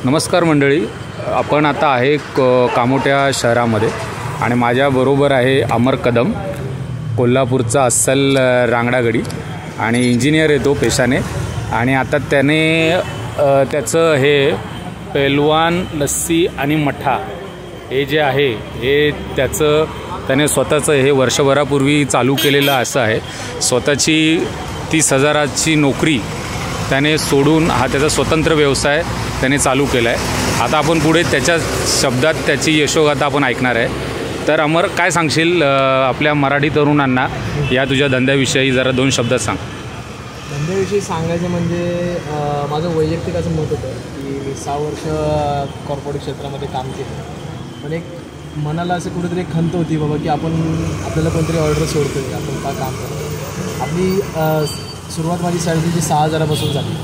नमस्कार मंडळी, आपण आता आहे कामोठ्या शहरामध्ये आणि माझ्याबरोबर आहे अमर कदम, कोल्हापूरचा अस्सल रांगडागडी आणि इंजिनियर आहे तो पेशाने. आणि आता त्याने त्याचं हे पेलवान लस्सी आणि मठ्ठा हे जे आहे हे त्याने स्वतःचं हे वर्षभरापूर्वी चालू केलेलं असं आहे. स्वतःची 30,000ची नोकरी त्याने सोडून हा त्याचा स्वतंत्र व्यवसाय त्याने चालू केला आहे. आता आपण पुढे त्याच्या शब्दात त्याची यशोगाथा आपण ऐकणार आहे. तर अमर, काय सांगशील आपल्या मराठी तरुणांना या तुझ्या धंद्याविषयी जरा 2 शब्दात सांग. धंद्याविषयी सांगायचं म्हणजे माझं वैयक्तिक असं मत होतं की मी 6 वर्ष कॉर्पोरेट क्षेत्रामध्ये काम केलं, पण एक मनाला असं कुठेतरी खंत होती बाबा की आपल्याला कोणतरी ऑर्डर सोडतो आहे, आपण का काम करतो. आपली सुरुवात माझी सॅलरीची 6,000पासून झाली,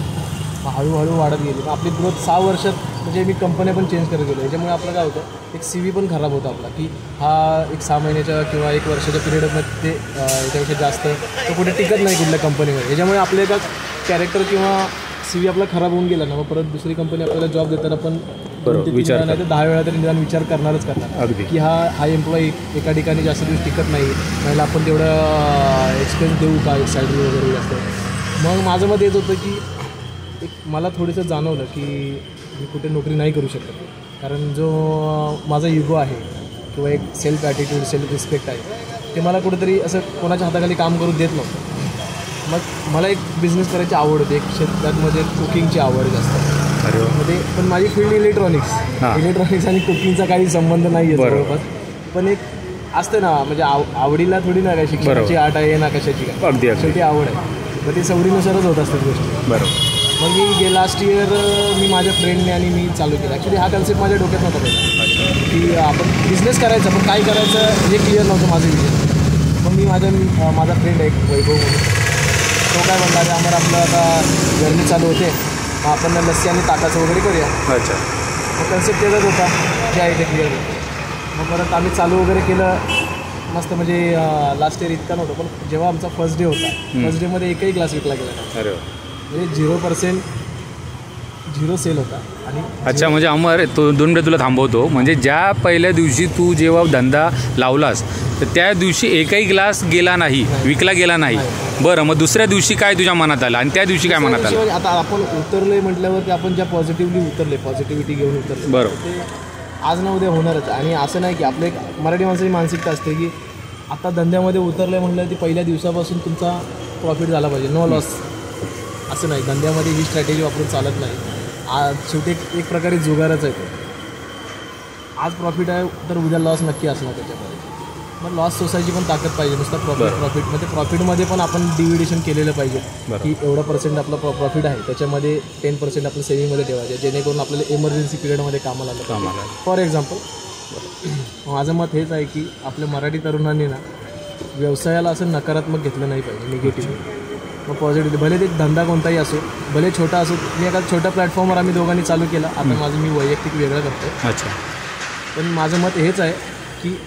मग हळूहळू वाढत गेली. मग आपली ग्रोथ 6 वर्षात म्हणजे मी कंपन्या पण चेंज करत गेलो. याच्यामुळे आपलं काय होतं, एक CV पण खराब होता आपला की हा एक 6 महिन्याच्या किंवा 1 वर्षाच्या पिरियडमध्ये ते याच्यापेक्षा जास्त तो कुठे टिकत नाही कुठल्या कंपनीमध्ये. याच्यामुळे आपल्या एका कॅरेक्टर किंवा CV आपला खराब होऊन गेला ना, मग परत दुसरी कंपनी आपल्याला जॉब देताना पण विचार नाही तर 10 वेळा तरी निदान विचार करणार की हा एम्प्लॉई एका ठिकाणी जास्त दिवस टिकत नाही, मला आपण तेवढं एक्सपेन्स देऊ का सॅलरी वगैरे जास्त. मग माझं मत येत होतं की एक मला थोडंसं जाणवलं की मी कुठे नोकरी नाही करू शकत, कारण जो माझा इगो आहे किंवा एक सेल्फ ॲटिट्यूड, सेल्फ रिस्पेक्ट आहे ते मला कुठेतरी असं कोणाच्या हाताखाली काम करू देत नव्हतं. मग मला एक बिझनेस करायची आवड होती, एक शेतामध्ये कुकिंगची आवड जास्त मध्ये. पण माझी फील्ड इलेक्ट्रॉनिक्स आणि कुकिंगचा काही संबंध नाही आहे जवळपास. पण एक असतं ना, म्हणजे आवडीला थोडी ना काय शिक्षणाची आट आहे ना कशाची काय, शेवटी आवड आहे. मग ते सवडीनुसारच होत असतात गोष्टी. बरोबर. मग लास्ट इयर मी माझ्या फ्रेंडने आणि मी चालू केलं. ॲक्च्युली हा कन्सेप्ट माझ्या डोक्यात नव्हता पहिला की आपण बिझनेस करायचा, पण काय करायचं हे क्लिअर नव्हतं माझं विषय. मग मी माझा फ्रेंड आहे एक वैभव म्हणून, तो काय म्हणला, आम्हाला आपलं आता गरमी चालू होते, मग आपण लस्सी आणि ताकाचं वगैरे करूया. अच्छा. मग कन्सेप्ट त्याचाच होता जे आहे ते क्लिअर. मग परत आम्ही चालू वगैरे केलं मस्त. म्हणजे लास्ट इयर इतका नव्हतं, पण जेव्हा आमचा फर्स्ट डे होता, फर्स्ट डेमध्ये एकही ग्लास विकला गेला नाही. अरे, म्हणजे 0% 0 सेल होता. आणि अच्छा, म्हणजे अमर, 2 मिनिटं तुला थांबवतो. म्हणजे ज्या पहिल्या दिवशी तू जेव्हा धंदा लावलास तर त्या दिवशी एकही ग्लास गेला नाही, विकला गेला नाही. बरं, मग दुसऱ्या दिवशी काय तुझ्या मनात आलं आणि त्या दिवशी काय मनात आलं? आता आपण उतरले म्हटल्यावरती आपण ज्या पॉझिटिव्हली उतरले, पॉझिटिव्हिटी घेऊन उतरले, बरोबर, ते आज ना उद्या होणारच. आणि असं नाही की आपलं एक मराठी माणसाची मानसिकता असते की आता धंद्यामध्ये उतरलं म्हटलं की पहिल्या दिवसापासून तुमचा प्रॉफिट झाला पाहिजे, नो लॉस. असं नाही, धंद्यामध्ये ही स्ट्रॅटेजी वापरून चालत नाही. आज शेवटी एक प्रकारे जुगारच आहे तो. आज प्रॉफिट आहे तर उद्या लॉस नक्की असणार त्याच्यामध्ये. मग लॉस सोसायची पण ताकद पाहिजे, नुसतं प्रॉफिटमध्ये. प्रॉफिटमध्ये पण आपण डिव्हिडेशन केलेलं पाहिजे की एवढं % आपलं प्रॉफिट आहे, त्याच्यामध्ये 10% आपलं सेविंगमध्ये ठेवायचं, जेणेकरून आपल्याला इमर्जन्सी पिरियडमध्ये कामाला आलं. फॉर एक्झाम्पल, माझं मत हेच आहे की आपल्या मराठी तरुणांनी ना व्यवसायाला असं नकारात्मक घेतलं नाही पाहिजे, निगेटिव्ह. मग पॉझिटिव्ह, भले ते धंदा कोणताही असो, भले छोटा असो. मी एका छोट्या प्लॅटफॉर्मवर आम्ही दोघांनी चालू केला. आता मी वैयक्तिक वेगळं करतो. अच्छा. पण माझं मत हेच आहे की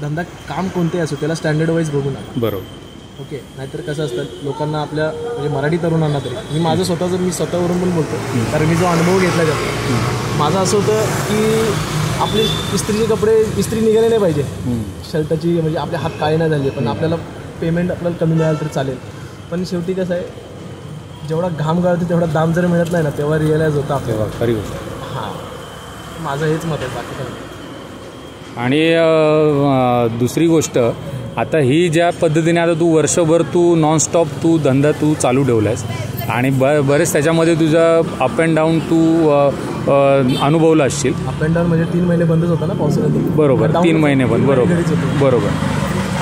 धंदा काम कोणतेही असो त्याला स्टँडर्ड वाईज बघू नका. बरोबर. ओके. नाहीतर कसं असतं, लोकांना आपल्या म्हणजे मराठी तरुणांना तरी, मी स्वतःवरून पण बोलतो, कारण मी जो अनुभव घेतला जातो, माझं असं होतं की आपले इस्त्रीचे कपडे इस्त्री निघाले नाही पाहिजे, शर्टाची म्हणजे आपले हात काळे नाही झाले, पण आपल्याला पेमेंट आपल्याला कमी मिळालं तरी चालेल. पण शेवटी कसं आहे, जेवढा घाम गाळतो तेवढा दाम जर मिळत नाही ना, तेव्हा रिअलाईज होतं आपल्याला. खरी गोष्ट. हां, माझं हेच मत आहे, बाकी काय. आणि दुसरी गोष्ट, आता ही ज्या पद्धतीने आता तू वर्षभर नॉनस्टॉप धंदा चालू ठेवला आहेस आणि बरेच त्याच्यामध्ये तुझा अप अँड डाऊन अनुभवला असशील. अप अँड डाऊन म्हणजे 3 महिने बंदच होता ना पावसाळ्यात. बरोबर, 3 महिने बंद. बरोबर.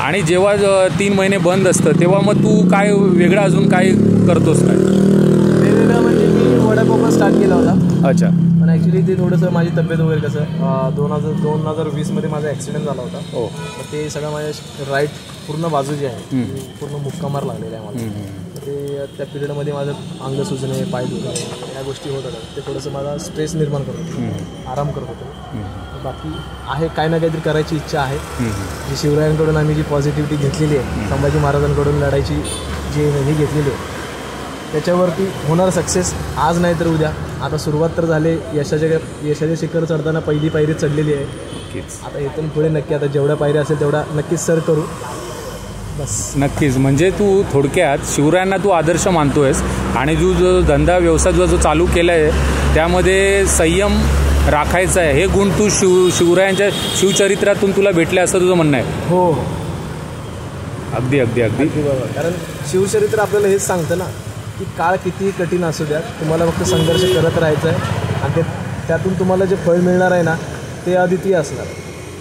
आणि जेव्हा 3 महिने बंद असतं तेव्हा मग तू काय वेगळं अजून काय करतोस? काय वेगवेगळं म्हणजे मी वडापाव पण स्टार्ट केला होता. अच्छा. पण ॲक्च्युली ते थोडंसं माझी तब्येत वगैरे कसं 2020मध्ये माझा ॲक्सिडेंट झाला होता. हो. मग ते सगळं माझ्या राईट पूर्ण बाजू जी आहे पूर्ण मुक्का मार लागलेला आहे मला. ते त्या पिरियडमध्ये माझं अंग सुजणे, पाय दुखणे, या गोष्टी होत होत्या. ते थोडंसं मला स्ट्रेस निर्माण करत होतं, आराम करत होतो. बाकी आहे काय ना काहीतरी करायची इच्छा आहे. जी शिवरायांकडून आम्ही जी पॉझिटिव्हिटी घेतलेली आहे, संभाजी महाराजांकडून लढायची जी हे घेतलेली आहे, त्याच्यावरती होणार सक्सेस. आज नाही तर उद्या. आता सुरुवात तर झाली, यशाचे शिखर चढताना पहिली पायरी चढलेली आहे. आता इथून पुढे नक्की आता जेवढ्या पायऱ्या असेल तेवढा नक्कीच सर करू. बस नक्कीच. म्हणजे तू थोडक्यात शिवरायांना तू आदर्श मानतोयस आणि जो धंदा व्यवसाय जो चालू केला आहे त्यामध्ये संयम राखायचा आहे, हे गुण तू शिवरायांच्या शिवचरित्रातून तुला भेटले असं तुझं म्हणणं आहे? हो, अगदी अगदी अगदी बाबा. कारण शिवचरित्र आपल्याला हेच सांगतं ना की काळ किती कठीण असू द्या, तुम्हाला फक्त संघर्ष करत राहायचा आहे आणि त्यातून तुम्हाला जे फळ मिळणार आहे ना ते अद्वितीय असणार आहे,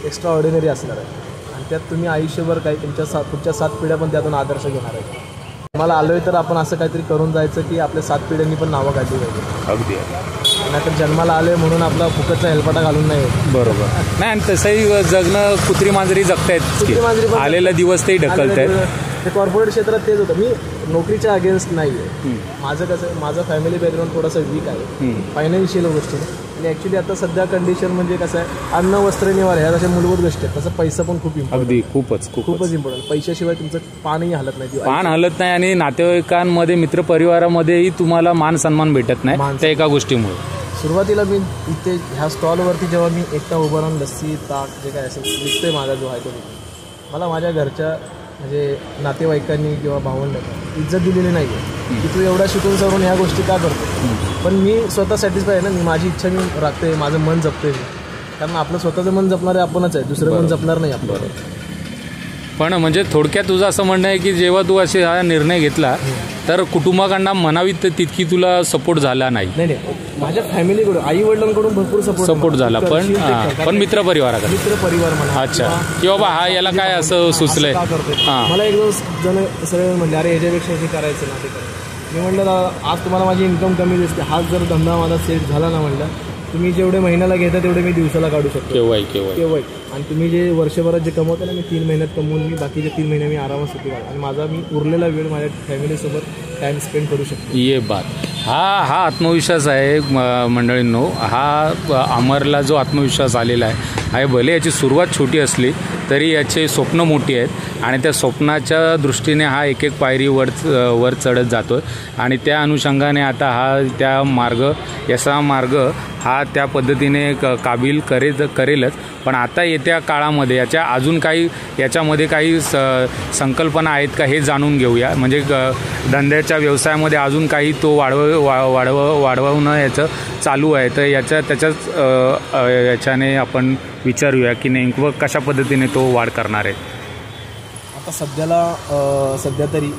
एक्स्ट्रा ऑर्डिनरी असणार आहे. आणि त्यात तुम्ही आयुष्यभर काही पुढच्या 7 पिढ्या पण त्यातून आदर्श घेणार आहे. मला आलोय तर आपण असं काहीतरी करून जायचं की आपल्या 7 पिढ्यांनी पण नावं काढली पाहिजे. अगदी. नाहीतर जन्माला आलोय म्हणून आपला फुकटचा हेलपाटा घालून नाही. बरोबर. नाही, आणि तसंही जगणं कुत्री मांजरी जगतायत, आलेला दिवस तेही ढकलत आहेत. ते कॉर्पोरेट क्षेत्रात तेच होतं. मी नोकरीच्या अगेन्स्ट नाही आहे. माझं कसं आहे, माझं फॅमिली बॅकग्राऊंड थोडासा वीक आहे फायनान्शियल गोष्टी. आणि ॲक्च्युली आता सध्या कंडिशन म्हणजे कसं आहे, अन्न वस्त्र निवारा ह्या अशा मूलभूत गोष्टी आहेत. तसं पैसा पण खूप इम्पॉर्टंट. अगदी खूपच इम्पॉर्टंट. पैशाशिवाय तुमचं पानही हलत नाही. पान हलत नाही आणि नातेवाईकांमध्ये मित्रपरिवारामध्येही तुम्हाला मान सन्मान भेटत नाही त्या एका गोष्टीमुळे. सुरुवातीला मी इथे ह्या स्टॉलवरती जेव्हा मी एकटा उभं राहून लस्सी ताक जे काय असेल विकतोय माझा जो आहे तो, मला माझ्या घरच्या म्हणजे नातेवाईकांनी किंवा भावंडांनी इज्जत दिलेली नाही आहे की तू एवढा शिकून सरून ह्या गोष्टी का करतो. पण मी स्वतः सॅटिस्फाय आहे ना, मी माझी इच्छा मी राखतोय, माझं मन जपतोय मी. कारण आपलं स्वतःचं मन जपणारे आपणच आहे, दुसरं मन जपणार नाही आपलं. पण म्हणजे थोडक्यात तुझं असं म्हणणं आहे की जेव्हा तू असे हा निर्णय घेतला तर कुटुंबाकडनं म्हणावी तितकी तुला सपोर्ट झाला नाही? नाही, माझ्या फॅमिलीकडून आई वडिलांकडून भरपूर सपोर्ट झाला, पण मित्रपरिवाराकडे म्हणा. अच्छा, की बाबा हा याला काय असं सुचलंय. मला एक जण सरळ म्हणले, अरे याच्यापेक्षा हे करायचं ना ते करायचं. मी म्हटलं आज तुम्हाला माझी इन्कम कमी दिसते, हाच जर धंदा माझा सेट झाला ना, म्हटलं तुम्ही जेवढे महिन्याला घेता तेवढे मी दिवसाला काढू शकतो. केव्हाही. आणि तुम्ही जे वर्षभरात जे कमवता ना, मी 3 महिन्यात कमवून मी बाकीचे 3 महिने मी आरामात सुट्टी काढतो आणि माझा मी उरलेला वेळ माझ्या फॅमिलीसोबत टाईम स्पेंड करू शकतो. ये बात. हा आत्मविश्वास आहे मंडळींनो. हा अमरला जो आत्मविश्वास आलेला आहे भले याची सुरुवात छोटी असली तरी याचे स्वप्न मोठी आहेत आणि त्या स्वप्नाच्या दृष्टीने हा एक पायरी वर चढत जातो आणि त्या अनुषंगाने आता हा त्या मार्ग हा त्या पद्धतीने काबील करेलच. पण आता येत्या काळामध्ये याच्यामध्ये काही संकल्पना आहेत का हे जाणून घेऊया. म्हणजे धंद्याच्या व्यवसायामध्ये अजून काही तो वाढवणं याचं चालू आहे, तर याच्याने आपण विचारूया की नेमकं कशा पद्धतीने तो वाढ करणार आहे. आता सध्या तरी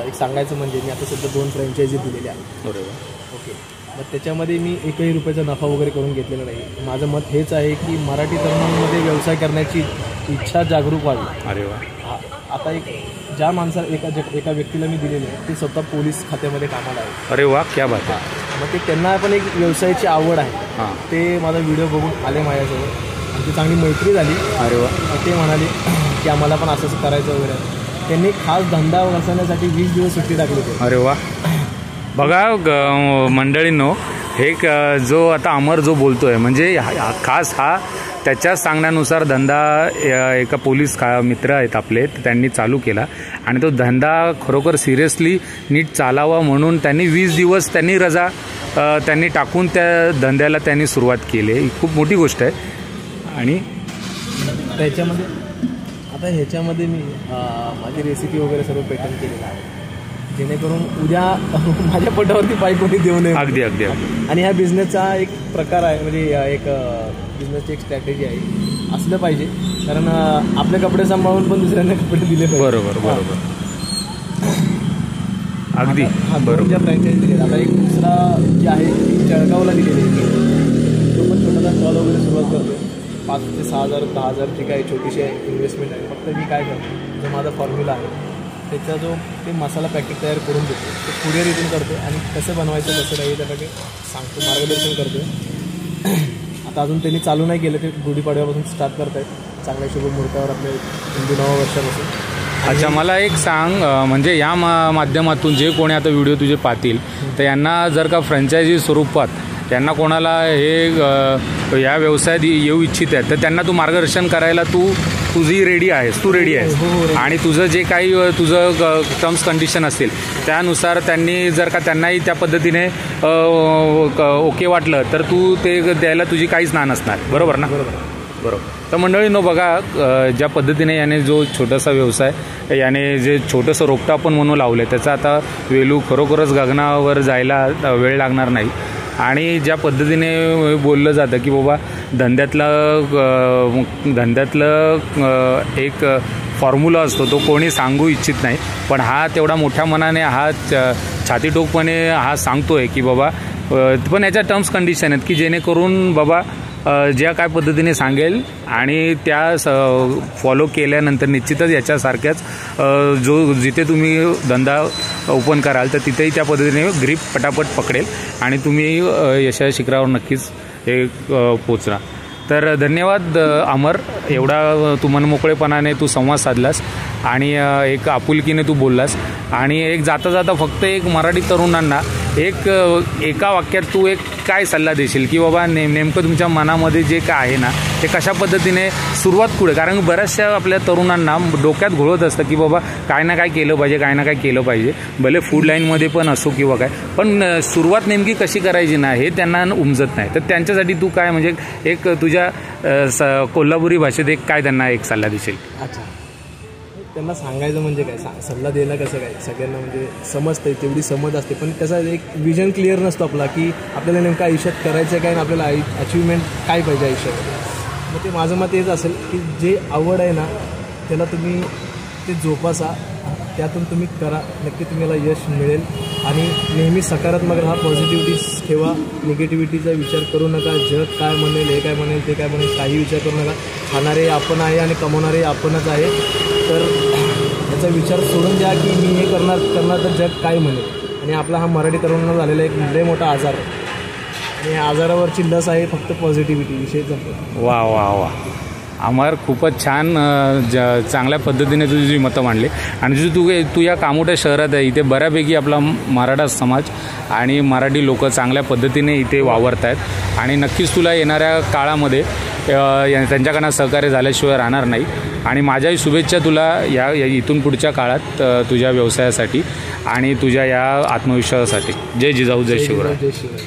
एक सांगायचं म्हणजे मी आता सध्या 2 फ्रँचायझी दिलेल्या आहेत. बरोबर. ओके. मग त्याच्यामध्ये मी एकही रुपयाचा नफा वगैरे करून घेतलेला नाही. माझं मत हेच आहे की मराठी तरुणांमध्ये व्यवसाय करण्याची इच्छा जागरूक व्हावी. अरे वा. आता ज्या माणसाला एका व्यक्तीला मी दिलेले आहे ते स्वतः पोलीस खात्यामध्ये कामाला आहे. अरे वा, क्या बात आहे. मग ते त्यांना पण एक व्यवसायाची आवड आहे. ते माझा व्हिडिओ बघून आले माझ्यासोबत, आमची चांगली मैत्री झाली. अरे वा. ते म्हणाले की आम्हाला पण असं करायचं वगैरे. त्यांनी खास धंदा बसवण्यासाठी 20 दिवस सुट्टी टाकली होती. अरे वा. बघा मंडळींनो, हे जो आता अमर जो बोलतोय म्हणजे खास हा त्याच्या सांगण्यानुसार धंदा एका पोलीस मित्र आहेत आपले, त्यांनी चालू केला आणि तो धंदा खरोखर सिरियसली नीट चालावा म्हणून त्यांनी 20 दिवस रजा त्यांनी टाकून त्या धंद्याला त्यांनी सुरुवात केली. ही खूप मोठी गोष्ट आहे. आणि ह्याच्यामध्ये मी माझी रेसिपी वगैरे सर्व पेटंट केलेलं आहे जेणेकरून उद्या माझ्या पोटावरती पाय कोणी देऊ नये. अगदी. आणि ह्या बिझनेसचा एक प्रकार आहे, म्हणजे एक बिझनेसची एक स्ट्रॅटेजी आहे, असलं पाहिजे. कारण आपले कपडे सांभाळून पण दुसऱ्यांना कपडे दिले पाहिजे. बरोबर. अगदी बरोबर. ज्या फ्रँचायझी दिली, आता एक दुसरा जे आहे जळगावला दिलेली आहे, तो पण छोटासा स्टॉल वगैरे सुरुवात करतो. 5 ते 6 हजार 10 हजारची काही छोटीशी इन्व्हेस्टमेंट आहे. फक्त मी काय करतो, जो माझा फॉर्म्युला आहे त्याचा ते मसाला पॅकेट तयार करून देतो, ते कुरिअर इथून करतो आणि कसं बनवायचं कसं नाही त्याला सांगतो, मार्गदर्शन करतो. आता अजून त्यांनी चालू नाही केलं, ते गुढीपाडव्यापासून स्टार्ट करत आहेत चांगल्या शुभ मुहूर्तावर आपल्या हिंदू नवा वर्षापासून. अच्छा, मला एक सांग, म्हणजे या माध्यमातून जे कोणी आता व्हिडिओ तुझे पाहतील तर यांना जर का फ्रँचायझी स्वरूपात त्यांना कोणाला हे या व्यवसायात येऊ इच्छित आहेत तर त्यांना तू मार्गदर्शन करायला तुझी रेडी आहेस, तू रेडी आहेस. आणि तुझं जे काही तुझं टर्म्स कंडिशन असतील त्यानुसार त्यांनी जर का त्यांनाही त्या पद्धतीने ओके वाटलं तर तू ते द्यायला तुझी काहीच ना नसणार. बरोबर ना? बरोबर. तर मंडळींनो बघा, ज्या पद्धतीने याने जो छोटासा व्यवसाय याने जे छोटंसं रोपटं आपण म्हणून लावलं आहे त्याचा आता वेलू खरोखरच गगनावर जायला वेळ लागणार नाही. आणि ज्या पद्धतीने बोललं जातं की बाबा धंद्यातलं एक फॉर्म्युला असतो तो कोणी सांगू इच्छित नाही, पण हा तेवढा मोठ्या मनाने हा छातीटोकपणे हा सांगतोय की बाबा पण याच्या टर्म्स कंडिशन आहेत की जेणेकरून बाबा ज्या काय पद्धतीने सांगेल आणि त्या फॉलो केल्यानंतर निश्चितच याच्यासारख्याच जिथे तुम्ही धंदा ओपन कराल तर तिथेही त्या पद्धतीने ग्रीप पटापट पकडेल आणि तुम्ही यशाच्या शिखरावर नक्कीच हे पोचणार. तर धन्यवाद अमर, एवढा तू मनमोकळेपणाने तू संवाद साधलास आणि एक आपुलकीने तू बोललास. आणि एक जाता जाता फक्त एक मराठी तरुणांना एका वाक्यात तू एक काय सल्ला देशील की बाबा नेमकं तुमच्या मनामध्ये जे काय आहे ना ते कशा पद्धतीने सुरुवात पुढे, कारण बऱ्याचशा आपल्या तरुणांना डोक्यात घोळत असतं की बाबा काय ना काय केलं पाहिजे, काय ना काय केलं पाहिजे, भले फूड लाईनमध्ये पण असो किंवा काय, पण सुरुवात नेमकी कशी करायची ना हे त्यांना उमजत नाही. तर त्यांच्यासाठी तू काय म्हणजे एक तुझ्या कोल्हापुरी भाषेत एक काय त्यांना एक सल्ला देशील? अच्छा, त्यांना सांगायचं म्हणजे काय, सल्ला द्यायला कसं काय, सगळ्यांना म्हणजे समजतं तेवढी समज असते, पण कसं एक विजन क्लिअर नसतो आपला की आपल्याला नेमकं आयुष्यात करायचं काय आणि आपल्याला अचिव्हमेंट काय पाहिजे आयुष्यात. मग ते माझं मत हेच असेल की जे आवड आहे ना त्याला तुम्ही ते जोपासा, त्यातून तुम्ही करा, नक्की तुम्हाला यश मिळेल. आणि नेहमी सकारात्मक राहा, पॉझिटिव्हिटी ठेवा, निगेटिव्हिटीचा विचार करू नका. जग काय म्हणेल, हे काय म्हणेल, ते काय म्हणेल, काही विचार करू नका. खाणारे आपण आहे आणि कमवणारे आपणच आहे. तर याचा विचार सोडून द्या की मी हे करणार तर जग काय म्हणेल. आणि आपला हा मराठी तरुणांना झालेला एक लय मोठा आजार आहे आणि या आजारावरची लस आहे फक्त पॉझिटिव्हिटी. विषय जमतो. वा वा वा अमर, खूपच छान चांगल्या पद्धतीने तुझी जी मतं मांडली. आणि तू या कामोठ्या शहरात आहे, इथे बऱ्यापैकी आपला मराठा समाज आणि मराठी लोक चांगल्या पद्धतीने इथे वावरत आहेत आणि नक्कीच तुला येणाऱ्या काळामध्ये त्यांच्याकडनं सहकार्य झाल्याशिवाय राहणार नाही. आणि माझ्याही शुभेच्छा तुला या इथून पुढच्या काळात तुझ्या व्यवसायासाठी आणि तुझ्या या आत्मविश्वासासाठी. जय जिजाऊ, जय शिवराय. जय शिवराय.